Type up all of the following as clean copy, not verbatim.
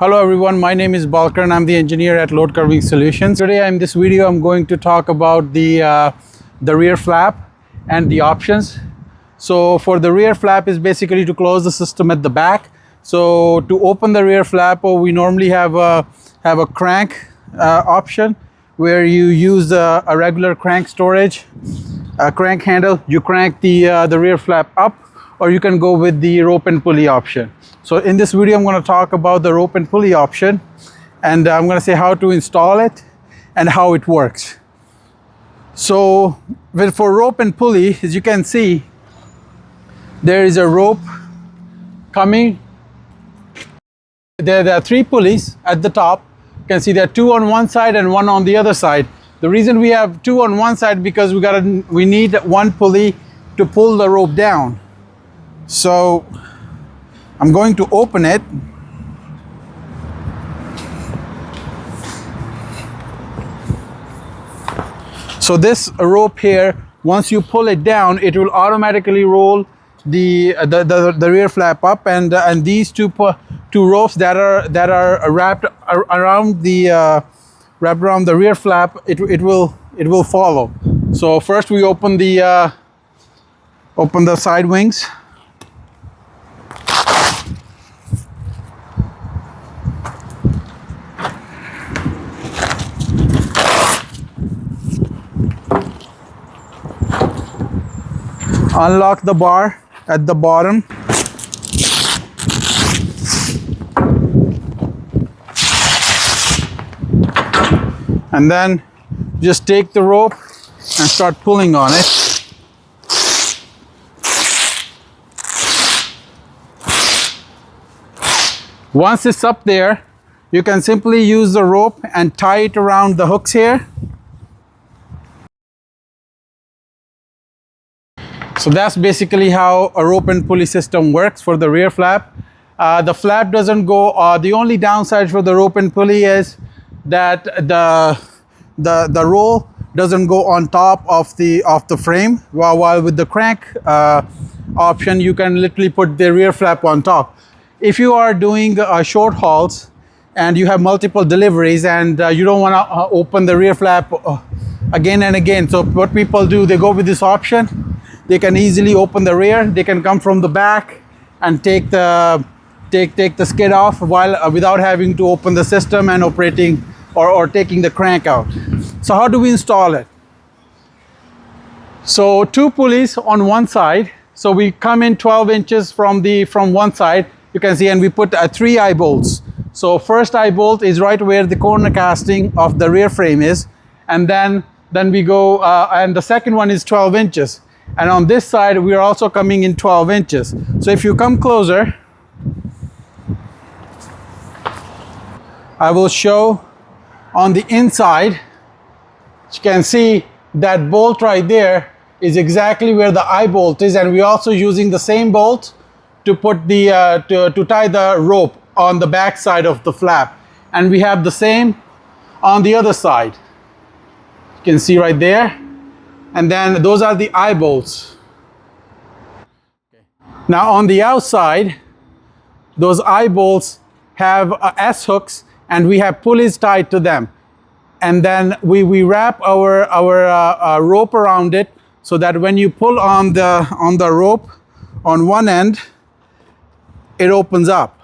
Hello everyone, my name is Balkar and I'm the engineer at Load Curving Solutions. Today in this video I'm going to talk about the rear flap and the options. So for the rear flap is basically to close the system at the back. So to open the rear flap, we normally have a crank option where you use a regular crank storage, a crank handle. You crank the rear flap up, or you can go with the rope and pulley option. So in this video, I'm going to talk about the rope and pulley option, and I'm going to say how to install it and how it works. So for rope and pulley, as you can see, there is a rope coming. There are three pulleys at the top. You can see there are two on one side and one on the other side. The reason we have two on one side because we need one pulley to pull the rope down. So I'm going to open it. So this rope here, once you pull it down, it will automatically roll the rear flap up, and these two ropes that are wrapped around the rear flap, it will follow. So first we open the side wings. Unlock the bar at the bottom. And then just take the rope and start pulling on it. Once it's up there, you can simply use the rope and tie it around the hooks here. So that's basically how a rope and pulley system works for the rear flap. The flap doesn't go, the only downside for the rope and pulley is that the roll doesn't go on top of the frame, while with the crank option you can literally put the rear flap on top. If you are doing short hauls and you have multiple deliveries and you don't want to open the rear flap again and again, so what people do, they go with this option. They can easily open the rear. They can come from the back and take the skid off without having to open the system and operating or taking the crank out. So how do we install it? So two pulleys on one side. So we come in 12 inches from one side. You can see, and we put three eye bolts. So first eye bolt is right where the corner casting of the rear frame is, and then we go and the second one is 12 inches. And on this side, we are also coming in 12 inches. So if you come closer, I will show on the inside. You can see that bolt right there is exactly where the eye bolt is, and we're also using the same bolt to put the to tie the rope on the back side of the flap. And we have the same on the other side. You can see right there. And then those are the eye bolts. Now on the outside, those eye bolts have S hooks, and we have pulleys tied to them. And then we wrap our rope around it, so that when you pull on the rope on one end, it opens up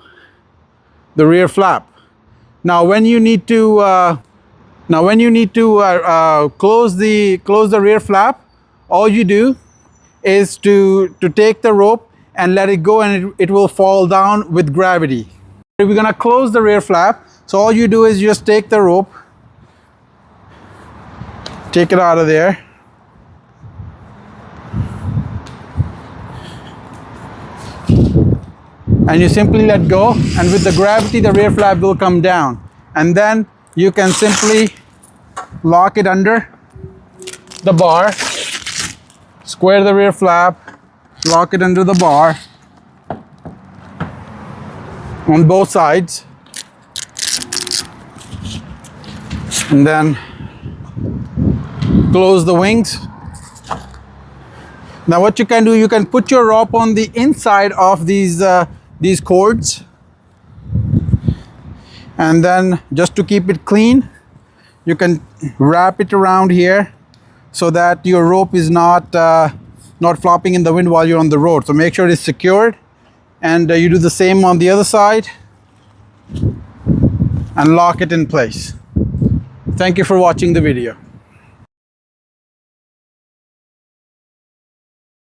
the rear flap. Now when you need to close the rear flap, all you do is to take the rope and let it go, and it will fall down with gravity. We're gonna close the rear flap. So all you do is just take the rope, take it out of there, and you simply let go, and with the gravity the rear flap will come down, and then you can simply lock it under the bar, square the rear flap, lock it under the bar on both sides, and then close the wings. Now what you can do, you can put your rope on the inside of these cords, And then just to keep it clean, you can wrap it around here so that your rope is not flopping in the wind while you're on the road. So make sure it's secured, and you do the same on the other side and lock it in place. Thank you for watching the video.